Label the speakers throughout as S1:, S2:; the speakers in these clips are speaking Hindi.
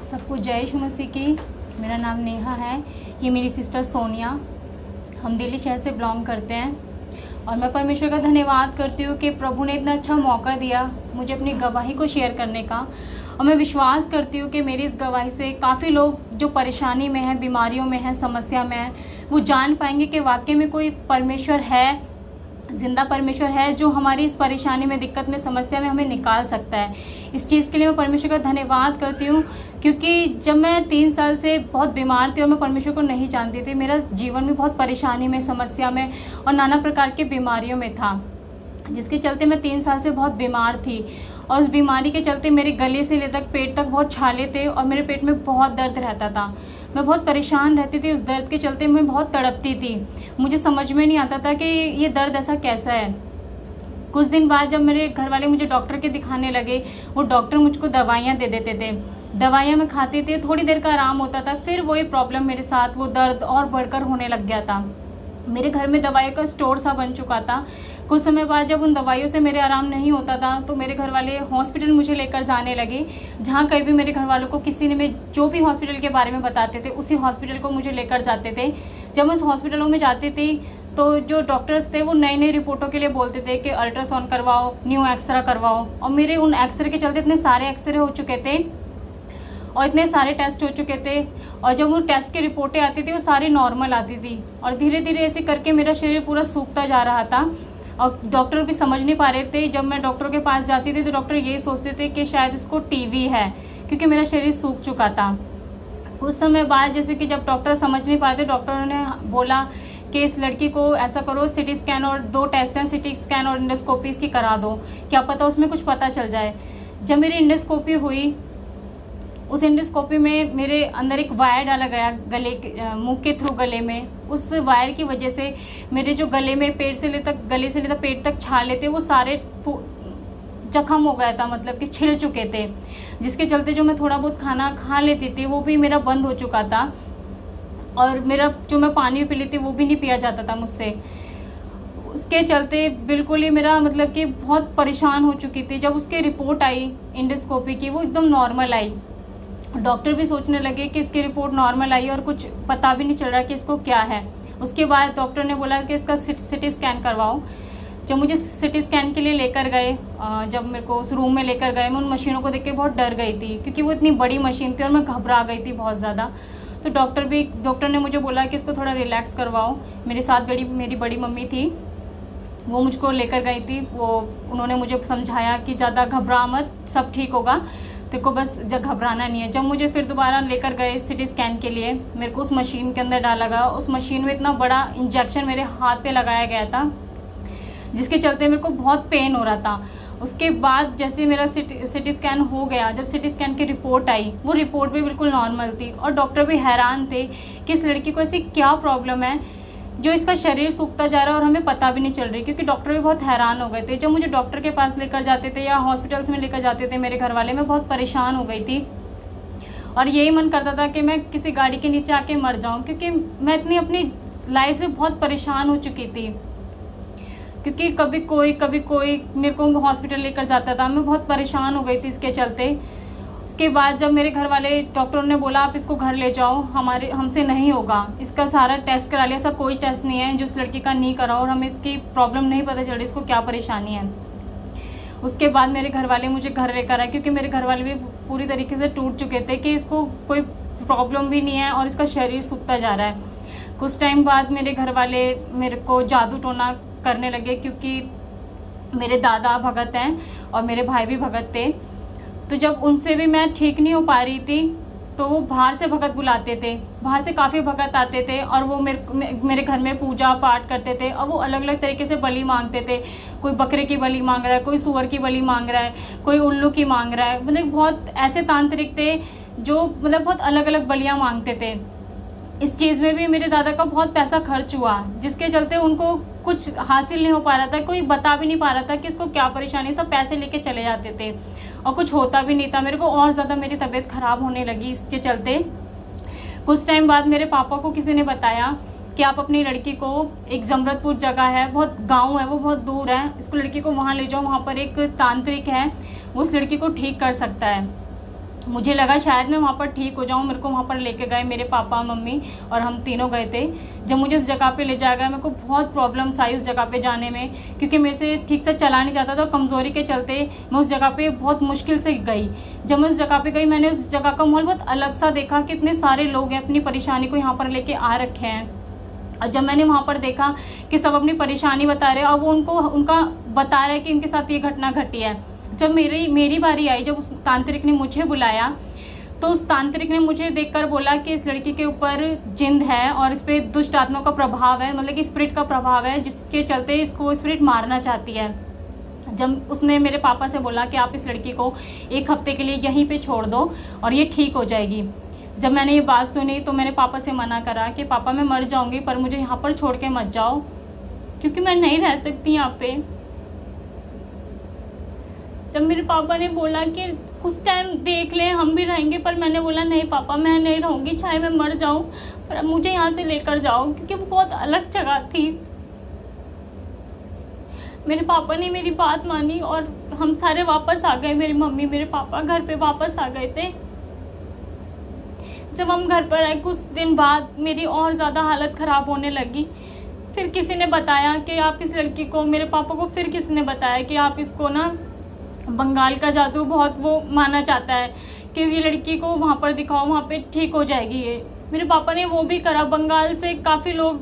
S1: सबको जय यीशु मसीह की। मेरा नाम नेहा है, ये मेरी सिस्टर सोनिया। हम दिल्ली शहर से बिलोंग करते हैं और मैं परमेश्वर का धन्यवाद करती हूँ कि प्रभु ने इतना अच्छा मौका दिया मुझे अपनी गवाही को शेयर करने का। और मैं विश्वास करती हूँ कि मेरी इस गवाही से काफ़ी लोग जो परेशानी में हैं, बीमारियों में हैं, समस्या में हैं, वो जान पाएंगे कि वाकई में कोई परमेश्वर है, जिंदा परमेश्वर है जो हमारी इस परेशानी में, दिक्कत में, समस्या में हमें निकाल सकता है। इस चीज़ के लिए मैं परमेश्वर का धन्यवाद करती हूँ, क्योंकि जब मैं 3 साल से बहुत बीमार थी और मैं परमेश्वर को नहीं जानती थी, मेरा जीवन भी बहुत परेशानी में, समस्या में और नाना प्रकार की बीमारियों में था, जिसके चलते मैं 3 साल से बहुत बीमार थी। और उस बीमारी के चलते मेरे गले से लेकर पेट तक बहुत छाले थे और मेरे पेट में बहुत दर्द रहता था। मैं बहुत परेशान रहती थी, उस दर्द के चलते मैं बहुत तड़पती थी। मुझे समझ में नहीं आता था कि ये दर्द ऐसा कैसा है। कुछ दिन बाद जब मेरे घर वाले मुझे डॉक्टर के दिखाने लगे, वो डॉक्टर मुझको दवाइयाँ दे देते थे। दवाइयाँ मैं खाती थी, थोड़ी देर का आराम होता था, फिर वही प्रॉब्लम मेरे साथ, वो दर्द और बढ़कर होने लग गया था। मेरे घर में दवाइयों का स्टोर सा बन चुका था। कुछ समय बाद जब उन दवाइयों से मेरे आराम नहीं होता था तो मेरे घर वाले हॉस्पिटल मुझे लेकर जाने लगे। जहाँ कहीं भी मेरे घर वालों को किसी ने मैं जो भी हॉस्पिटल के बारे में बताते थे, उसी हॉस्पिटल को मुझे लेकर जाते थे। जब मैं उस हॉस्पिटलों में जाती थी तो जो डॉक्टर्स थे वो नई नई रिपोर्टों के लिए बोलते थे कि अल्ट्रासाउंड करवाओ, न्यू एक्सरे करवाओ। और मेरे उन एक्सरे के चलते इतने सारे एक्सरे हो चुके थे और इतने सारे टेस्ट हो चुके थे, और जब वो टेस्ट की रिपोर्टें आती थी वो सारी नॉर्मल आती थी। और धीरे धीरे ऐसे करके मेरा शरीर पूरा सूखता जा रहा था और डॉक्टर भी समझ नहीं पा रहे थे। जब मैं डॉक्टर के पास जाती थी तो डॉक्टर यही सोचते थे कि शायद इसको टीबी है, क्योंकि मेरा शरीर सूख चुका था। कुछ समय बाद जैसे कि जब डॉक्टर समझ नहीं पाए थे, डॉक्टरों ने बोला कि इस लड़की को ऐसा करो, सिटी स्कैन और 2 टेस्ट हैं, सिटी स्कैन और इंडोस्कोपी इसकी करा दो, क्या पता उसमें कुछ पता चल जाए। जब मेरी इंडोस्कोपी हुई, उस इंडोस्कोपी में मेरे अंदर एक वायर डाला गया गले के, मुंह के थ्रू गले में। उस वायर की वजह से मेरे जो गले में गले से लेकर पेट तक छाले थे वो सारे जख्म हो गया था, मतलब कि छिल चुके थे, जिसके चलते जो मैं थोड़ा बहुत खाना खा लेती थी वो भी मेरा बंद हो चुका था। और मेरा जो मैं पानी भी पी लेती वो भी नहीं पिया जाता था मुझसे। उसके चलते बिल्कुल ही मेरा मतलब कि बहुत परेशान हो चुकी थी। जब उसकी रिपोर्ट आई इंडोस्कोपी की, वो एकदम नॉर्मल आई। डॉक्टर भी सोचने लगे कि इसकी रिपोर्ट नॉर्मल आई और कुछ पता भी नहीं चल रहा कि इसको क्या है। उसके बाद डॉक्टर ने बोला कि इसका सिटी स्कैन करवाओ। जब मुझे सिटी स्कैन के लिए लेकर गए, जब मेरे को उस रूम में लेकर गए, मैं उन मशीनों को देख के बहुत डर गई थी, क्योंकि वो इतनी बड़ी मशीन थी और मैं घबरा गई थी बहुत ज़्यादा। तो डॉक्टर ने मुझे बोला कि इसको थोड़ा रिलैक्स करवाओ। मेरे साथ मेरी बड़ी मम्मी थी, वो मुझको लेकर गई थी। उन्होंने मुझे समझाया कि ज़्यादा घबरा मत, सब ठीक होगा, तेरे को बस घबराना नहीं है। जब मुझे फिर दोबारा लेकर गए सिटी स्कैन के लिए, मेरे को उस मशीन के अंदर डाला गया। उस मशीन में इतना बड़ा इंजेक्शन मेरे हाथ पे लगाया गया था, जिसके चलते मेरे को बहुत पेन हो रहा था। उसके बाद जैसे मेरा सिटी स्कैन हो गया, जब सिटी स्कैन की रिपोर्ट आई, वो रिपोर्ट भी बिल्कुल नॉर्मल थी और डॉक्टर भी हैरान थे कि इस लड़की को ऐसी क्या प्रॉब्लम है जो इसका शरीर सूखता जा रहा है और हमें पता भी नहीं चल रही, क्योंकि डॉक्टर भी बहुत हैरान हो गए थे। जब मुझे डॉक्टर के पास लेकर जाते थे या हॉस्पिटल्स में लेकर जाते थे मेरे घर वाले, मैं बहुत परेशान हो गई थी और यही मन करता था कि मैं किसी गाड़ी के नीचे आके मर जाऊं, क्योंकि मैं इतनी अपनी लाइफ से बहुत परेशान हो चुकी थी। क्योंकि कभी कोई मेरे को हॉस्पिटल लेकर जाता था, मैं बहुत परेशान हो गई थी इसके चलते। उसके बाद जब मेरे घर वाले डॉक्टरों ने बोला आप इसको घर ले जाओ, हमसे नहीं होगा, इसका सारा टेस्ट करा लिया, ऐसा कोई टेस्ट नहीं है जो इस लड़की का नहीं करा और हमें इसकी प्रॉब्लम नहीं पता चल रही, इसको क्या परेशानी है। उसके बाद मेरे घर वाले मुझे घर लेकर आए, क्योंकि मेरे घर वाले भी पूरी तरीके से टूट चुके थे कि इसको कोई प्रॉब्लम भी नहीं है और इसका शरीर सूखता जा रहा है। कुछ टाइम बाद मेरे घर वाले मेरे को जादू टोना करने लगे, क्योंकि मेरे दादा भगत हैं और मेरे भाई भी भगत थे। तो जब उनसे भी मैं ठीक नहीं हो पा रही थी तो वो बाहर से भगत बुलाते थे, बाहर से काफ़ी भगत आते थे और वो मेरे घर में पूजा पाठ करते थे और वो अलग अलग तरीके से बलि मांगते थे। कोई बकरे की बलि मांग रहा है, कोई सूअर की बलि मांग रहा है, कोई उल्लू की मांग रहा है। मतलब बहुत ऐसे तांत्रिक थे जो मतलब बहुत अलग अलग बलियाँ मांगते थे। इस चीज़ में भी मेरे दादा का बहुत पैसा खर्च हुआ, जिसके चलते उनको कुछ हासिल नहीं हो पा रहा था, कोई बता भी नहीं पा रहा था कि इसको क्या परेशानी। सब पैसे लेके चले जाते थे और कुछ होता भी नहीं था। मेरे को और ज़्यादा मेरी तबीयत ख़राब होने लगी इसके चलते। कुछ टाइम बाद मेरे पापा को किसी ने बताया कि आप अपनी लड़की को, एक जमरतपुर जगह है, बहुत गांव है, वो बहुत दूर है, इसको लड़की को वहाँ ले जाओ, वहाँ पर एक तांत्रिक है, वो उस लड़की को ठीक कर सकता है। मुझे लगा शायद मैं वहाँ पर ठीक हो जाऊँ। मेरे को वहाँ पर लेके गए मेरे पापा मम्मी और हम तीनों गए थे। जब मुझे उस जगह पे ले जाया गया, मेरे को बहुत प्रॉब्लम्स आई उस जगह पे जाने में, क्योंकि मेरे से ठीक से चला नहीं जाता था और कमज़ोरी के चलते मैं उस जगह पे बहुत मुश्किल से गई। जब मैं उस जगह पे गई, मैंने उस जगह का माहौल बहुत अलग सा देखा कि इतने सारे लोग हैं अपनी परेशानी को यहाँ पर लेके आ रखे हैं। और जब मैंने वहाँ पर देखा कि सब अपनी परेशानी बता रहे हैं और वो उनका बता रहे हैं कि इनके साथ ये घटना घटी है। जब मेरी बारी आई, जब उस तांत्रिक ने मुझे बुलाया, तो उस तांत्रिक ने मुझे देखकर बोला कि इस लड़की के ऊपर जिन्न है और इस पर दुष्ट आत्मा का प्रभाव है, मतलब कि स्पिरिट का प्रभाव है, जिसके चलते इसको स्पिरिट मारना चाहती है। जब उसने मेरे पापा से बोला कि आप इस लड़की को 1 हफ्ते के लिए यहीं पे छोड़ दो और ये ठीक हो जाएगी। जब मैंने ये बात सुनी तो मैंने पापा से मना करा कि पापा मैं मर जाऊंगी, पर मुझे यहाँ पर छोड़ के मत जाओ, क्योंकि मैं नहीं रह सकती यहाँ पे। जब मेरे पापा ने बोला कि कुछ टाइम देख ले, हम भी रहेंगे, पर मैंने बोला नहीं पापा, मैं नहीं रहूँगी, चाहे मैं मर जाऊँ, पर मुझे यहाँ से लेकर जाओ, क्योंकि वो बहुत अलग जगह थी। मेरे पापा ने मेरी बात मानी और हम सारे वापस आ गए। मेरी मम्मी मेरे पापा घर पे वापस आ गए थे। जब हम घर पर आए, कुछ दिन बाद मेरी और ज़्यादा हालत ख़राब होने लगी। फिर किसी ने बताया कि आप इस लड़की को, मेरे पापा को फिर किसी ने बताया कि आप इसको ना बंगाल का जादू बहुत वो माना जाता है कि ये लड़की को वहाँ पर दिखाओ, वहाँ पे ठीक हो जाएगी ये। मेरे पापा ने वो भी करा। बंगाल से काफ़ी लोग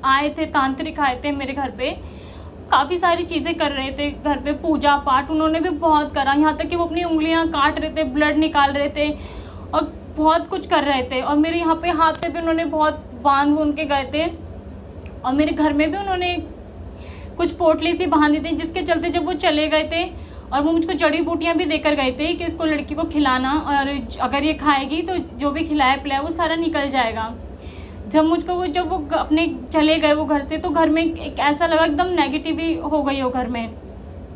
S1: आए थे, तांत्रिक आए थे मेरे घर पे, काफ़ी सारी चीज़ें कर रहे थे घर पे, पूजा पाठ उन्होंने भी बहुत करा, यहाँ तक कि वो अपनी उंगलियाँ काट रहे थे, ब्लड निकाल रहे थे और बहुत कुछ कर रहे थे। और मेरे यहाँ पे हाथ पे भी उन्होंने बहुत बांध बूंद के गए थे और मेरे घर में भी उन्होंने कुछ पोटली सी बांधी थी, जिसके चलते जब वो चले गए थे और वो मुझको जड़ी बूटियाँ भी देकर गए थे कि इसको लड़की को खिलाना, और अगर ये खाएगी तो जो भी खिलाया पिलाया वो सारा निकल जाएगा। जब वो अपने चले गए वो घर से, तो घर में एक ऐसा लगा एकदम नेगेटिव हो गई हो घर में।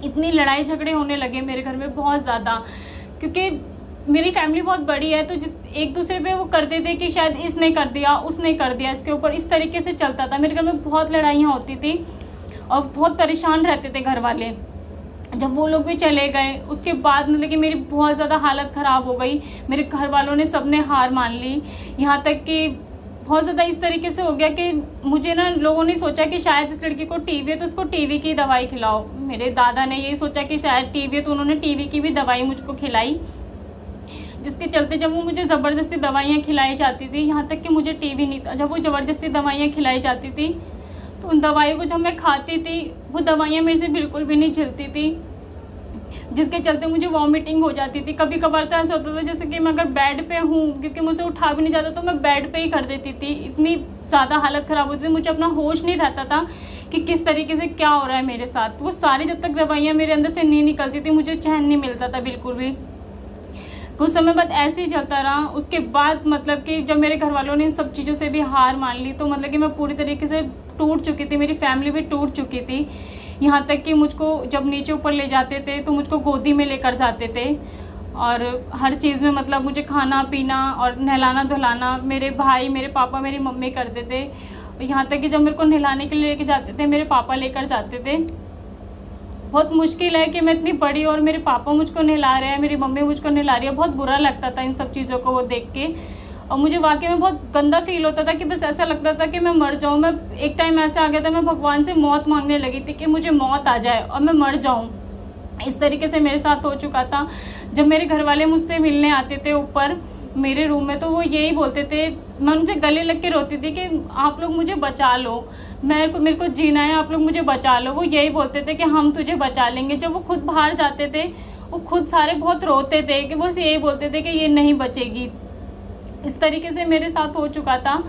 S1: इतनी लड़ाई झगड़े होने लगे मेरे घर में बहुत ज़्यादा, क्योंकि मेरी फैमिली बहुत बड़ी है, तो एक दूसरे पे वो करते थे कि शायद इसने कर दिया, उसने कर दिया, इसके ऊपर इस तरीके से चलता था। मेरे घर में बहुत लड़ाइयाँ होती थी और बहुत परेशान रहते थे घर वाले। जब वो लोग भी चले गए उसके बाद मतलब कि मेरी बहुत ज़्यादा हालत ख़राब हो गई। मेरे घर वालों ने सबने हार मान ली, यहाँ तक कि बहुत ज़्यादा इस तरीके से हो गया कि मुझे ना लोगों ने सोचा कि शायद इस लड़की को टीवी है तो उसको टीवी की दवाई खिलाओ। मेरे दादा ने यही सोचा कि शायद टीवी है, तो उन्होंने टीवी की भी दवाई मुझको खिलाई, जिसके चलते जब वो मुझे ज़बरदस्ती दवाइयाँ खिलाई जाती थी, यहाँ तक कि मुझे टीवी नहीं था, जब वो ज़बरदस्ती दवाइयाँ खिलाई जाती थी तो उन दवाइयों को जब मैं खाती थी वो दवाइयाँ मेरे से बिल्कुल भी नहीं झेलती थी, जिसके चलते मुझे वॉमिटिंग हो जाती थी। कभी कभार तो ऐसा होता था जैसे कि मैं अगर बेड पे हूँ, क्योंकि मुझे उठा भी नहीं जाता, तो मैं बेड पे ही कर देती थी। इतनी ज़्यादा हालत ख़राब होती थी, मुझे अपना होश नहीं रहता था कि किस तरीके से क्या हो रहा है मेरे साथ। वो सारी जब तक दवाइयाँ मेरे अंदर से नहीं निकलती थी मुझे चैन नहीं मिलता था बिल्कुल भी। कुछ समय बाद ऐसे ही चलता रहा। उसके बाद मतलब कि जब मेरे घर वालों ने इन सब चीज़ों से भी हार मान ली, तो मतलब कि मैं पूरी तरीके से टूट चुकी थी, मेरी फैमिली भी टूट चुकी थी। यहाँ तक कि मुझको जब नीचे ऊपर ले जाते थे तो मुझको गोदी में लेकर जाते थे और हर चीज़ में मतलब मुझे खाना पीना और नहलाना धुलाना मेरे भाई, मेरे पापा, मेरी मम्मी करते थे। यहाँ तक कि जब मेरे को नहलाने के लिए लेके जाते थे मेरे पापा लेकर जाते थे। बहुत मुश्किल है कि मैं इतनी बड़ी और मेरे पापा मुझको नहला रहे हैं, मेरी मम्मी मुझको नहला रही है। बहुत बुरा लगता था इन सब चीज़ों को वो देख के, और मुझे वाकई में बहुत गंदा फील होता था कि बस ऐसा लगता था कि मैं मर जाऊँ। मैं एक टाइम ऐसा आ गया था, मैं भगवान से मौत मांगने लगी थी कि मुझे मौत आ जाए और मैं मर जाऊँ। इस तरीके से मेरे साथ हो चुका था। जब मेरे घर वाले मुझसे मिलने आते थे ऊपर मेरे रूम में, तो वो यही बोलते थे, मैं उनसे गले लग के रोती थी कि आप लोग मुझे बचा लो, मेरे को जीना है, आप लोग मुझे बचा लो। वो यही बोलते थे कि हम तुझे बचा लेंगे। जब वो खुद बाहर जाते थे वो खुद सारे बहुत रोते थे कि बस यही बोलते थे कि ये नहीं बचेगी। इस तरीके से मेरे साथ हो चुका था।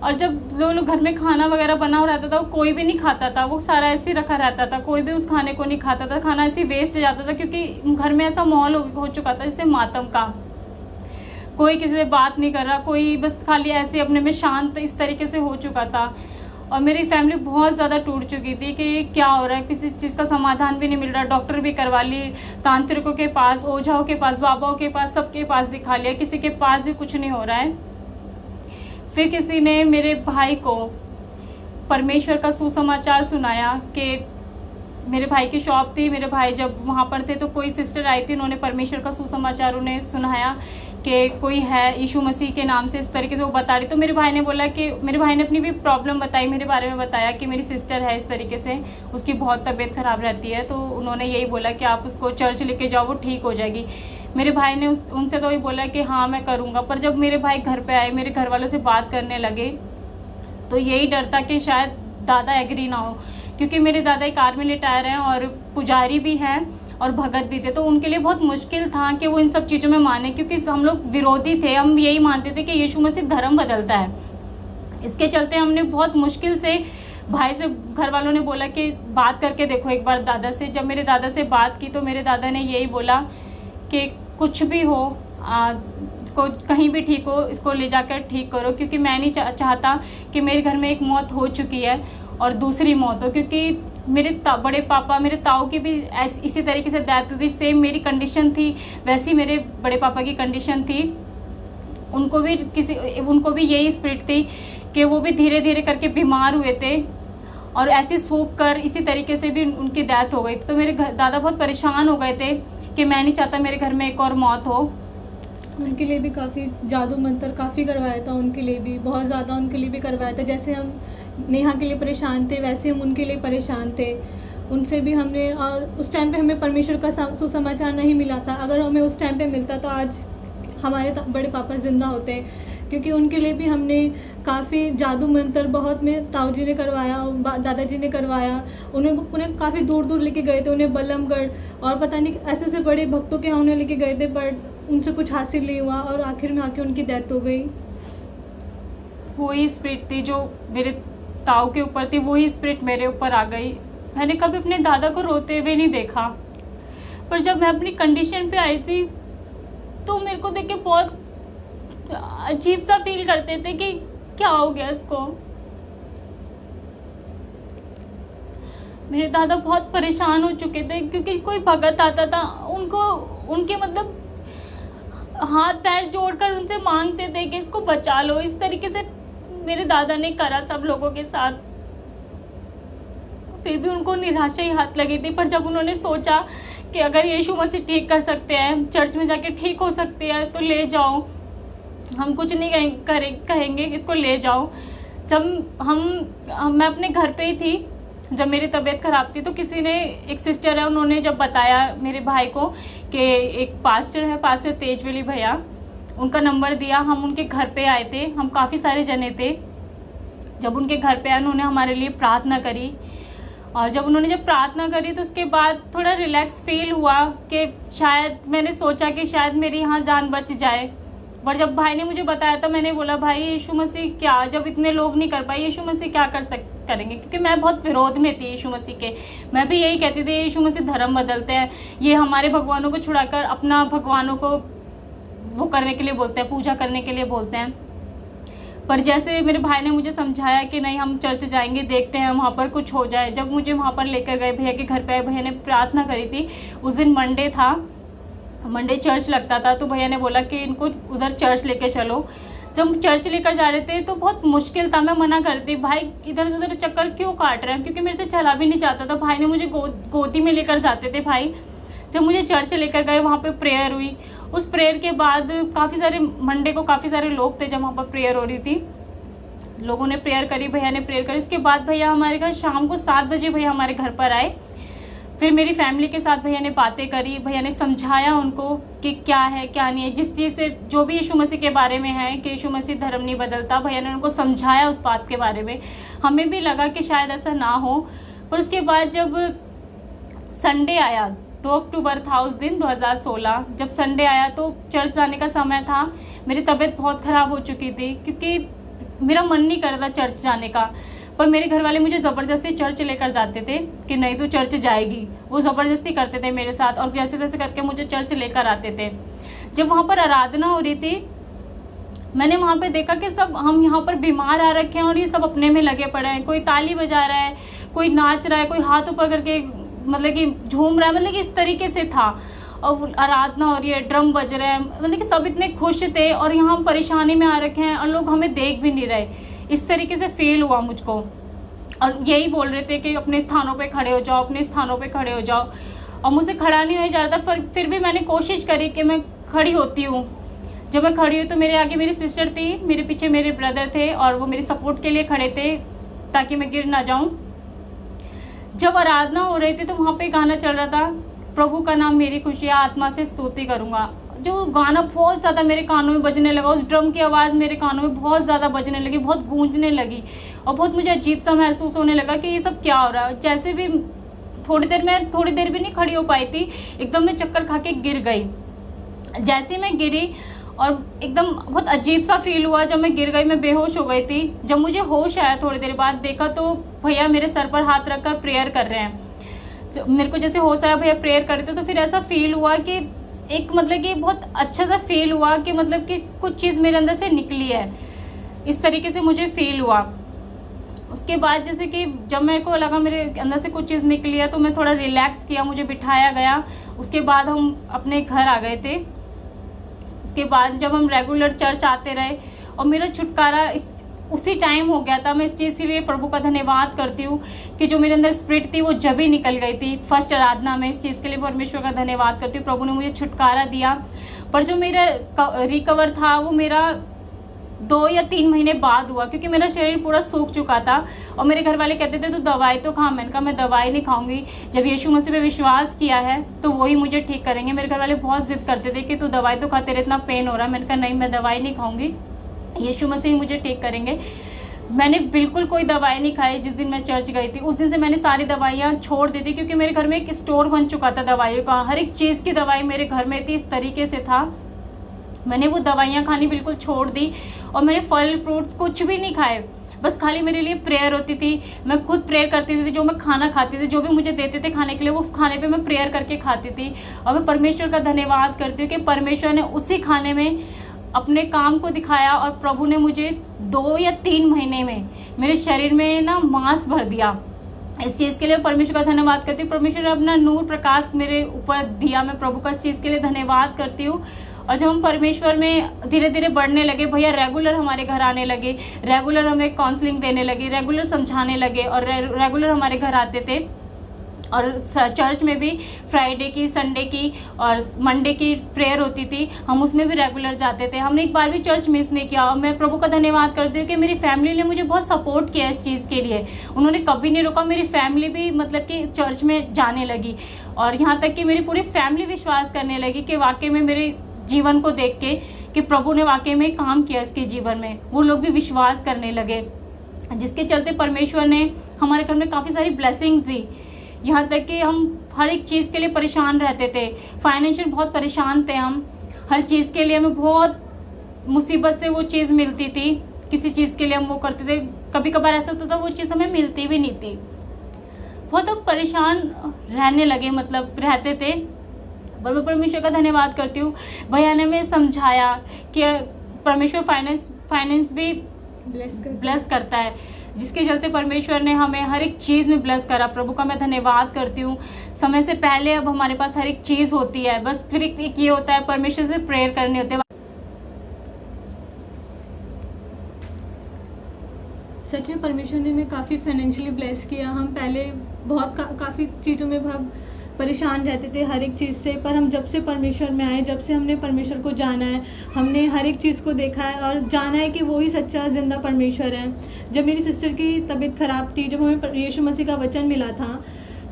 S1: और जब जो लोग घर में खाना वगैरह बना हो रहता था वो कोई भी नहीं खाता था, वो सारा ऐसे ही रखा रहता था, कोई भी उस खाने को नहीं खाता था, खाना ऐसे वेस्ट जाता था, क्योंकि घर में ऐसा माहौल हो चुका था जैसे मातम का। कोई किसी से बात नहीं कर रहा, कोई बस खाली ऐसे अपने में शांत, इस तरीके से हो चुका था। और मेरी फैमिली बहुत ज़्यादा टूट चुकी थी कि क्या हो रहा है, किसी चीज़ का समाधान भी नहीं मिल रहा। डॉक्टर भी करवा ली, तांत्रिकों के पास, ओझाओं के पास, बाबाओं के पास, सबके पास दिखा लिया, किसी के पास भी कुछ नहीं हो रहा है। फिर किसी ने मेरे भाई को परमेश्वर का सुसमाचार सुनाया कि मेरे भाई की शॉप थी, मेरे भाई जब वहाँ पर थे तो कोई सिस्टर आई थी, उन्होंने परमेश्वर का सुसमाचार उन्हें सुनाया कि कोई है यीशु मसीह के नाम से, इस तरीके से वो बता रही। तो मेरे भाई ने बोला कि मेरे भाई ने अपनी भी प्रॉब्लम बताई, मेरे बारे में बताया कि मेरी सिस्टर है इस तरीके से, उसकी बहुत तबीयत ख़राब रहती है। तो उन्होंने यही बोला कि आप उसको चर्च लेके जाओ, वो ठीक हो जाएगी। मेरे भाई ने उनसे तो वही बोला कि हाँ मैं करूँगा। पर जब मेरे भाई घर पे आए, मेरे घर वालों से बात करने लगे, तो यही डर था कि शायद दादा एग्री ना हो, क्योंकि मेरे दादा एक आर्मी रिटायर हैं और पुजारी भी हैं और भगत भी थे। तो उनके लिए बहुत मुश्किल था कि वो इन सब चीज़ों में माने, क्योंकि हम लोग विरोधी थे। हम यही मानते थे कि यीशु मसीह धर्म बदलता है। इसके चलते हमने बहुत मुश्किल से भाई से, घर वालों ने बोला कि बात करके देखो एक बार दादा से। जब मेरे दादा से बात की तो मेरे दादा ने यही बोला कि कुछ भी हो, इसको कहीं भी ठीक हो, इसको ले जाकर ठीक करो, क्योंकि मैं नहीं चाहता कि मेरे घर में एक मौत हो चुकी है और दूसरी मौत हो। क्योंकि मेरे बड़े पापा, मेरे ताऊ की भी इसी तरीके से डेथ हुई थी, सेम मेरी कंडीशन थी, वैसी मेरे बड़े पापा की कंडीशन थी। उनको भी यही स्पिरिट थी कि वो भी धीरे धीरे करके बीमार हुए थे और ऐसे सूख कर इसी तरीके से भी उनकी डेथ हो गई। तो मेरे दादा बहुत परेशान हो गए थे कि मैं नहीं चाहता मेरे घर में एक और मौत हो।
S2: उनके लिए भी काफ़ी जादू मंत्र काफ़ी करवाया था, उनके लिए भी बहुत ज़्यादा उनके लिए भी करवाया था। जैसे हम नेहा के लिए परेशान थे, वैसे हम उनके लिए परेशान थे। उनसे भी हमने, और उस टाइम पे हमें परमेश्वर का सुसमाचार नहीं मिला था। अगर हमें उस टाइम पे मिलता तो आज हमारे बड़े पापा ज़िंदा होते, क्योंकि उनके लिए भी हमने काफ़ी जादू मंत्र बहुत में ताऊ जी ने करवाया, दादाजी ने करवाया। उन्हें काफ़ी दूर दूर लेके गए थे, उन्हें बल्लमगढ़ और पता नहीं ऐसे से बड़े भक्तों के यहाँ उन्हें लेके गए थे, पर उनसे कुछ हासिल नहीं हुआ और आखिर में आके उनकी डेथ हो गई।
S1: वही स्पिरिट थी जो मेरे ताऊ के ऊपर थी, वही स्पिरिट मेरे ऊपर आ गई। मैंने कभी अपने दादा को रोते हुए नहीं देखा, पर जब मैं अपनी कंडीशन पे आई थी तो मेरे को देख के बहुत अजीब सा फील करते थे कि क्या हो गया इसको। मेरे दादा बहुत परेशान हो चुके थे, क्योंकि कोई भगत आता था, उनके मतलब हाथ पैर जोड़कर उनसे मांगते थे कि इसको बचा लो। इस तरीके से मेरे दादा ने करा सब लोगों के साथ, फिर भी उनको निराशा ही हाथ लगी थी। पर जब उन्होंने सोचा कि अगर यीशु मसीह ठीक कर सकते हैं, चर्च में जाके ठीक हो सकते हैं, तो ले जाओ, हम कुछ नहीं कहेंगे, इसको ले जाओ। जब मैं अपने घर पे ही थी, जब मेरी तबीयत ख़राब थी, तो किसी ने, एक सिस्टर है, उन्होंने जब बताया मेरे भाई को कि एक पास्टर है, पास्टर तेजवेली भैया, उनका नंबर दिया। हम उनके घर पे आए थे, हम काफ़ी सारे जने थे। जब उनके घर पे आए, उन्होंने हमारे लिए प्रार्थना करी, और जब उन्होंने प्रार्थना करी तो उसके बाद थोड़ा रिलैक्स फील हुआ कि शायद, मैंने सोचा कि शायद मेरी यहाँ जान बच जाए। पर जब भाई ने मुझे बताया था, मैंने बोला भाई यीशु मसीह क्या, जब इतने लोग नहीं कर पाए, यीशु मसीह क्या करेंगे। क्योंकि मैं बहुत विरोध में थी यीशु मसीह के। मैं भी यही कहती थी यीशु मसीह धर्म बदलते हैं, ये हमारे भगवानों को छुड़ाकर अपना भगवानों को वो करने के लिए बोलते हैं, पूजा करने के लिए बोलते हैं। पर जैसे मेरे भाई ने मुझे समझाया कि नहीं, हम चर्च जाएंगे, देखते हैं वहाँ पर कुछ हो जाए। जब मुझे वहाँ पर लेकर गए, भैया के घर पे, भैया ने प्रार्थना करी थी। उस दिन मंडे था, मंडे चर्च लगता था, तो भैया ने बोला कि इनको उधर चर्च लेके चलो। जब चर्च लेकर जा रहे थे तो बहुत मुश्किल था, मैं मना करती, भाई इधर उधर चक्कर क्यों काट रहे हैं, क्योंकि मेरे से चला भी नहीं जाता था। भाई ने मुझे गोदी में लेकर जाते थे भाई। जब मुझे चर्च लेकर गए, वहाँ पे प्रेयर हुई। उस प्रेयर के बाद मंडे को काफ़ी सारे लोग थे जब वहाँ पर प्रेयर हो रही थी। लोगों ने प्रेयर करी, भैया ने प्रेयर करी। उसके बाद भैया हमारे घर शाम को 7 बजे भैया हमारे घर पर आए। फिर मेरी फैमिली के साथ भैया ने बातें करी, भैया ने समझाया उनको कि क्या है क्या नहीं है, जिस चीज़ से जो भी यीशु मसीह के बारे में है कि यीशु मसीह धर्म नहीं बदलता। भैया ने उनको समझाया उस बात के बारे में। हमें भी लगा कि शायद ऐसा ना हो। पर उसके बाद जब संडे आया, 2 अक्टूबर था उस दिन 2016, जब संडे आया तो चर्च जाने का समय था। मेरी तबीयत बहुत ख़राब हो चुकी थी, क्योंकि मेरा मन नहीं कर रहा चर्च जाने का। पर मेरे घर वाले मुझे ज़बरदस्ती चर्च लेकर जाते थे कि नहीं तू चर्च जाएगी। वो ज़बरदस्ती करते थे मेरे साथ, और जैसे तैसे करके मुझे चर्च लेकर आते थे। जब वहाँ पर आराधना हो रही थी, मैंने वहाँ पे देखा कि सब हम यहाँ पर बीमार आ रखे हैं और ये सब अपने में लगे पड़े हैं। कोई ताली बजा रहा है, कोई नाच रहा है, कोई हाथ ऊपर करके मतलब कि झूम रहा है, मतलब कि इस तरीके से था। और आराधना हो रही है, ड्रम बज रहे हैं, मतलब कि सब इतने खुश थे, और यहाँ हम परेशानी में आ रखे हैं और लोग हमें देख भी नहीं रहे। इस तरीके से फील हुआ मुझको। और यही बोल रहे थे कि अपने स्थानों पे खड़े हो जाओ, अपने स्थानों पे खड़े हो जाओ। और मुझसे खड़ा नहीं हो जा रहा था, फिर भी मैंने कोशिश करी कि मैं खड़ी होती हूँ। जब मैं खड़ी हुई तो मेरे आगे मेरी सिस्टर थी, मेरे पीछे मेरे ब्रदर थे और वो मेरी सपोर्ट के लिए खड़े थे ताकि मैं गिर ना जाऊं। जब आराधना हो रही थी तो वहाँ पे गाना चल रहा था, प्रभु का नाम मेरी खुशियाँ आत्मा से स्तुति करूँगा। जो गाना बहुत ज़्यादा मेरे कानों में बजने लगा, उस ड्रम की आवाज़ मेरे कानों में बहुत ज़्यादा बजने लगी, बहुत गूंजने लगी और बहुत मुझे अजीब सा महसूस होने लगा कि ये सब क्या हो रहा है। जैसे भी थोड़ी देर भी नहीं खड़ी हो पाई थी, एकदम मैं चक्कर खा के गिर गई। जैसे मैं गिरी और एकदम बहुत अजीब सा फील हुआ, जब मैं गिर गई मैं बेहोश हो गई थी। जब मुझे होश आया थोड़ी देर बाद देखा तो भैया मेरे सर पर हाथ रखकर प्रेयर कर रहे हैं। मेरे को जैसे होश आया भैया प्रेयर कर रहे थे तो फिर ऐसा फील हुआ कि एक मतलब कि बहुत अच्छा सा फील हुआ कि मतलब कि कुछ चीज़ मेरे अंदर से निकली है, इस तरीके से मुझे फील हुआ। उसके बाद जैसे कि जब मेरे को लगा मेरे अंदर से कुछ चीज़ निकली है तो मैं थोड़ा रिलैक्स किया, मुझे बिठाया गया। उसके बाद हम अपने घर आ गए थे। उसके बाद जब हम रेगुलर चर्च आते रहे और मेरा छुटकारा उसी टाइम हो गया था। मैं इस चीज़ के लिए प्रभु का धन्यवाद करती हूँ कि जो मेरे अंदर स्पिरिट थी वो जब ही निकल गई थी फर्स्ट आराधना में। इस चीज़ के लिए परमेश्वर का धन्यवाद करती हूँ, प्रभु ने मुझे छुटकारा दिया। पर जो मेरा रिकवर था वो मेरा 2 या 3 महीने बाद हुआ, क्योंकि मेरा शरीर पूरा सूख चुका था और मेरे घर वाले कहते थे तू दवाई तो खा। मैंने कहा मैं दवाई नहीं खाऊंगी, जब यीशु मसीह पे विश्वास किया है तो वही मुझे ठीक करेंगे। मेरे घर वाले बहुत जिद करते थे कि तू दवाई तो खा, तेरे इतना पेन हो रहा है। मैंने कहा नहीं, मैं दवाई नहीं खाऊंगी, यीशु मसीह मुझे ठीक करेंगे। मैंने बिल्कुल कोई दवाई नहीं खाई। जिस दिन मैं चर्च गई थी उस दिन से मैंने सारी दवाइयाँ छोड़ दी थी, क्योंकि मेरे घर में एक स्टोर बन चुका था दवाइयों का। हर एक चीज़ की दवाई मेरे घर में थी, इस तरीके से था। मैंने वो दवाइयाँ खानी बिल्कुल छोड़ दी और मैंने फल फ्रूट्स कुछ भी नहीं खाए। बस खाली मेरे लिए प्रेयर होती थी, मैं खुद प्रेयर करती थी। जो मैं खाना खाती थी, जो भी मुझे देते थे खाने के लिए, उस खाने पे मैं प्रेयर करके खाती थी। और मैं परमेश्वर का धन्यवाद करती हूँ कि परमेश्वर ने उसी खाने में अपने काम को दिखाया और प्रभु ने मुझे 2 या 3 महीने में मेरे शरीर में ना मांस भर दिया। इस चीज़ के लिए परमेश्वर का धन्यवाद करती हूँ। परमेश्वर ने अपना नूर प्रकाश मेरे ऊपर दिया, मैं प्रभु का इस चीज़ के लिए धन्यवाद करती हूँ। और जब हम परमेश्वर में धीरे धीरे बढ़ने लगे, भैया रेगुलर हमारे घर आने लगे, रेगुलर हमें काउंसलिंग देने लगे, रेगुलर समझाने लगे और रेगुलर हमारे घर आते थे। और चर्च में भी फ्राइडे की, संडे की और मंडे की प्रेयर होती थी, हम उसमें भी रेगुलर जाते थे। हमने एक बार भी चर्च मिस नहीं किया। और मैं प्रभु का धन्यवाद करती हूँ कि मेरी फैमिली ने मुझे बहुत सपोर्ट किया इस चीज़ के लिए। उन्होंने कभी नहीं रोका। मेरी फैमिली भी मतलब कि चर्च में जाने लगी और यहाँ तक कि मेरी पूरी फैमिली विश्वास करने लगी कि वाकई में मेरे जीवन को देख के कि प्रभु ने वाकई में काम किया इसके जीवन में। वो लोग भी विश्वास करने लगे, जिसके चलते परमेश्वर ने हमारे घर में काफ़ी सारी ब्लेसिंग दी। यहाँ तक कि हम हर एक चीज़ के लिए परेशान रहते थे, फाइनेंशियल बहुत परेशान थे हम। हर चीज़ के लिए हमें बहुत मुसीबत से वो चीज़ मिलती थी। किसी चीज़ के लिए हम वो करते थे, कभी कभार ऐसा होता था वो चीज़ हमें मिलती भी नहीं थी। बहुत हम परेशान रहने लगे, मतलब रहते थे। पर मैं परमेश्वर का धन्यवाद करती हूँ, भैया ने हमें समझाया कि परमेश्वर फाइनेंस भी ब्लेस करता है, जिसके चलते परमेश्वर ने हमें हर एक चीज़ में ब्लेस करा। प्रभु का मैं धन्यवाद करती हूँ। समय से पहले अब हमारे पास हर एक चीज़ होती है, बस फिर एक ये होता है परमेश्वर से प्रेयर करनी होती है।
S2: सच में परमेश्वर ने हमें काफ़ी फाइनेंशियली ब्लेस किया। हम पहले बहुत काफ़ी चीज़ों में परेशान रहते थे हर एक चीज़ से, पर हम जब से परमेश्वर में आए, जब से हमने परमेश्वर को जाना है, हमने हर एक चीज़ को देखा है और जाना है कि वो ही सच्चा ज़िंदा परमेश्वर है। जब मेरी सिस्टर की तबीयत ख़राब थी, जब हमें यीशु मसीह का वचन मिला था,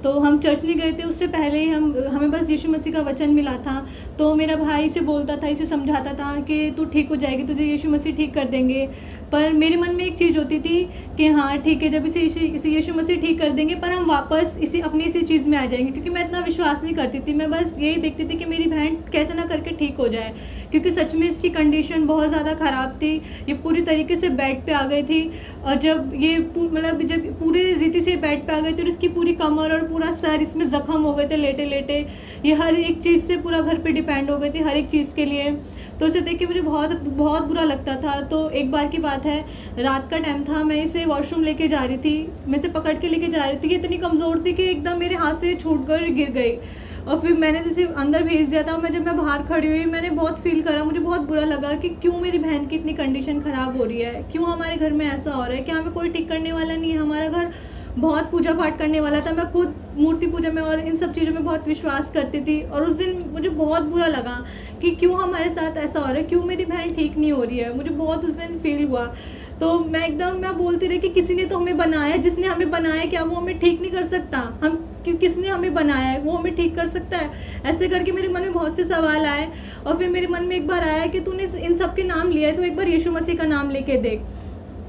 S2: तो हम चर्च नहीं गए थे। उससे पहले ही हमें बस यीशु मसीह का वचन मिला था। तो मेरा भाई इसे बोलता था, इसे समझाता था कि तू ठीक हो जाएगी, तुझे यीशु मसीह ठीक कर देंगे। पर मेरे मन में एक चीज़ होती थी कि हाँ ठीक है, जब इसे यीशु मसीह ठीक कर देंगे, पर हम वापस अपनी इसी चीज़ में आ जाएंगे। क्योंकि मैं इतना विश्वास नहीं करती थी, मैं बस यही देखती थी कि मेरी बहन कैसे ना करके ठीक हो जाए। क्योंकि सच में इसकी कंडीशन बहुत ज़्यादा ख़राब थी, ये पूरी तरीके से बेड पे आ गई थी। और जब ये मतलब जब पूरी रीति से बेड पे आ गई थी और इसकी पूरी कमर और पूरा सर इसमें ज़ख्म हो गए थे लेटे लेटे, ये हर एक चीज़ से पूरा घर पे डिपेंड हो गई थी, हर एक चीज़ के लिए। तो इसे देख के मुझे बहुत बहुत बुरा लगता था। तो एक बार की बात है, रात का टाइम था, मैं इसे वॉशरूम लेके जा रही थी, मैं इसे पकड़ के लेके जा रही थी। ये इतनी कमज़ोर थी कि एकदम मेरे हाथ से छूट कर गिर गई और फिर मैंने जैसे अंदर भेज दिया था। जब मैं बाहर खड़ी हुई, मैंने बहुत फील करा, मुझे बहुत बुरा लगा कि क्यों मेरी बहन की इतनी कंडीशन ख़राब हो रही है, क्यों हमारे घर में ऐसा हो रहा है। क्या हमें कोई ठीक करने वाला नहीं है, हमारा घर बहुत पूजा पाठ करने वाला था। मैं खुद मूर्ति पूजा में और इन सब चीज़ों में बहुत विश्वास करती थी। और उस दिन मुझे बहुत बुरा लगा कि क्यों हमारे साथ ऐसा हो रहा है, क्यों मेरी बहन ठीक नहीं हो रही है। मुझे बहुत उस दिन फील हुआ। तो मैं बोलती रही कि किसी ने तो हमें बनाया, जिसने हमें बनाया क्या वो हमें ठीक नहीं कर सकता? किसने हमें बनाया है वो हमें ठीक कर सकता है? ऐसे करके मेरे मन में बहुत से सवाल आए। और फिर मेरे मन में एक बार आया कि तूने इन सब के नाम लिया है, तो एक बार यीशु मसीह का नाम लेके देख।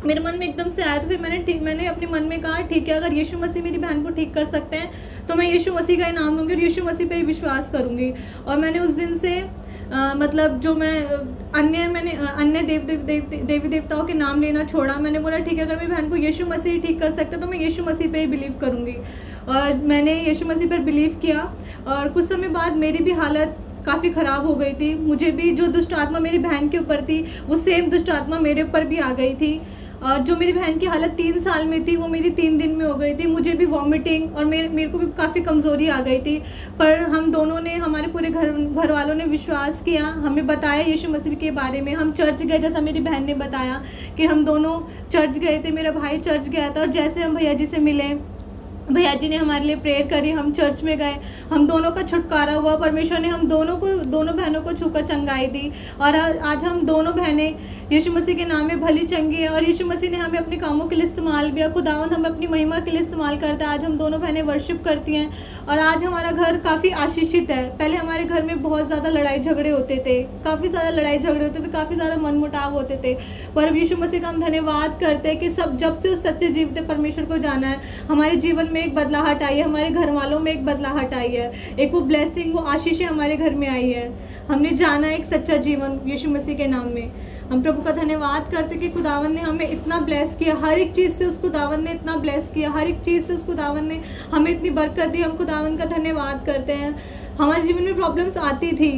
S2: मेरे मन में एकदम से आया। तो फिर मैंने अपने मन में कहा ठीक है, अगर यीशु मसीह मेरी बहन को ठीक कर सकते हैं तो मैं यीशु मसीह का ही नाम लूँगी और यीशु मसीह पे ही विश्वास करूँगी। और मैंने उस दिन से मतलब जो अन्य देवी देवताओं के नाम लेना छोड़ा। मैंने बोला ठीक है, अगर मेरी बहन को यीशु मसीह ठीक कर सकते तो मैं यीशु मसीह पे ही बिलीव करूँगी। और मैंने यीशु मसीह पर बिलीव किया। और कुछ समय बाद मेरी भी हालत काफ़ी ख़राब हो गई थी। मुझे भी जो दुष्ट आत्मा मेरी बहन के ऊपर थी वो सेम दुष्ट आत्मा मेरे ऊपर भी आ गई थी। और जो मेरी बहन की हालत 3 साल में थी वो मेरी 3 दिन में हो गई थी। मुझे भी वॉमिटिंग और मेरे को भी काफ़ी कमज़ोरी आ गई थी। पर हम दोनों ने, हमारे पूरे घर वालों ने विश्वास किया, हमें बताया यीशु मसीह के बारे में। हम चर्च गए, जैसा मेरी बहन ने बताया कि हम दोनों चर्च गए थे। मेरा भाई चर्च गया था और जैसे हम भैया जी से मिले, भैया जी ने हमारे लिए प्रेयर करी, हम चर्च में गए, हम दोनों का छुटकारा हुआ। परमेश्वर ने हम दोनों बहनों को छूकर चंगाई दी। और आज हम दोनों बहनें यीशु मसीह के नाम में भली चंगी है। और यीशु मसीह ने हमें अपने कामों के लिए इस्तेमाल किया। खुदावंद हमें अपनी महिमा के लिए इस्तेमाल करता है। आज हम दोनों बहनें वर्शिप करती हैं और आज हमारा घर काफ़ी आशीषित है। पहले हमारे घर में बहुत ज़्यादा लड़ाई झगड़े होते थे, काफ़ी ज़्यादा मनमुटाव होते थे। पर अब यीशु मसीह का हम धन्यवाद करते हैं कि जब से उस सच्चे जीवित परमेश्वर को जाना है, हमारे जीवन में एक बदलाहट आई है, हमारे घर वालों में एक बदलाहट आई है, एक वो ब्लेसिंग, वो आशीषें हमारे घर में आई है। हमने जाना एक सच्चा जीवन यीशु मसीह के नाम में। हम प्रभु का धन्यवाद करते कि खुदावन ने हमें इतना ब्लेस किया, हर एक चीज़ से उस खुदावन ने इतना ब्लेस किया, हर एक चीज़ से उस खुदावन ने हमें इतनी बरकत दी। हम खुदावन का धन्यवाद करते हैं। हमारे जीवन में प्रॉब्लम्स आती थी,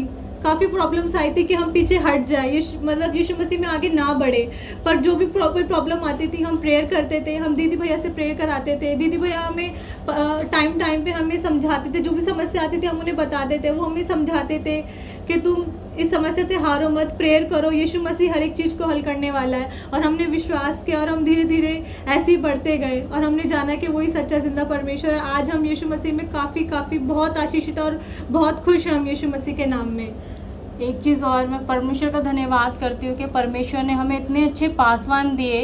S2: काफ़ी प्रॉब्लम्स आई थी कि हम पीछे हट जाए, यीशु मसीह में आगे ना बढ़े। पर जो भी कोई प्रॉब्लम आती थी हम प्रेयर करते थे, हम दीदी भैया से प्रेयर कराते थे। दीदी भैया हमें टाइम पे हमें समझाते थे, जो भी समस्या आती थी हम उन्हें बताते थे। वो हमें समझाते थे कि तुम इस समस्या से हारो मत, प्रेयर करो, यीशु मसीह हर एक चीज़ को हल करने वाला है। और हमने विश्वास किया और हम धीरे धीरे ऐसे ही बढ़ते गए और हमने जाना कि वही सच्चा जिंदा परमेश्वर है। आज हम यीशु मसीह में काफ़ी बहुत आशीषित और बहुत खुश हैं हम यीशु मसीह के नाम में।
S1: एक चीज़ और, मैं परमेश्वर का धन्यवाद करती हूँ कि परमेश्वर ने हमें इतने अच्छे पासवान दिए,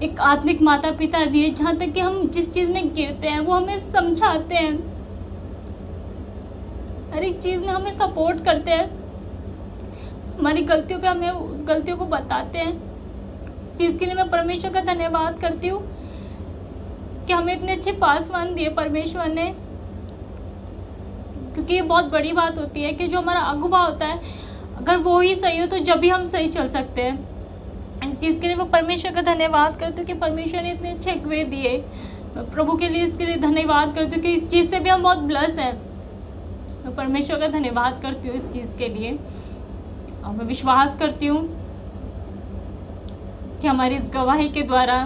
S1: एक आत्मिक माता पिता दिए, जहाँ तक कि हम जिस चीज़ में गिरते हैं वो हमें समझाते हैं, हर एक चीज़ में हमें सपोर्ट करते हैं, हमारी गलतियों पे हमें उस गलतियों को बताते हैं। इस चीज़ के लिए मैं परमेश्वर का धन्यवाद करती हूँ कि हमें इतने अच्छे पासवान दिए परमेश्वर ने। क्योंकि ये बहुत बड़ी बात होती है कि जो हमारा अगुवा होता है, अगर वो ही सही हो तो जब भी हम सही चल सकते हैं। इस चीज़ के लिए मैं परमेश्वर का धन्यवाद करती हूँ कि परमेश्वर ने इतने अच्छे अगुवे दिए। मैं प्रभु के लिए इसके लिए धन्यवाद करती हूँ कि इस चीज़ से भी हम बहुत ब्लेस हैं। मैं परमेश्वर का धन्यवाद करती हूँ इस चीज़ के लिए। और मैं विश्वास करती हूँ कि हमारी इस गवाही के द्वारा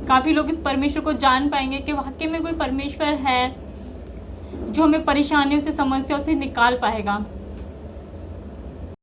S1: काफ़ी लोग इस परमेश्वर को जान पाएंगे कि वाकई में कोई परमेश्वर है जो हमें परेशानियों से, समस्याओं से निकाल पाएगा।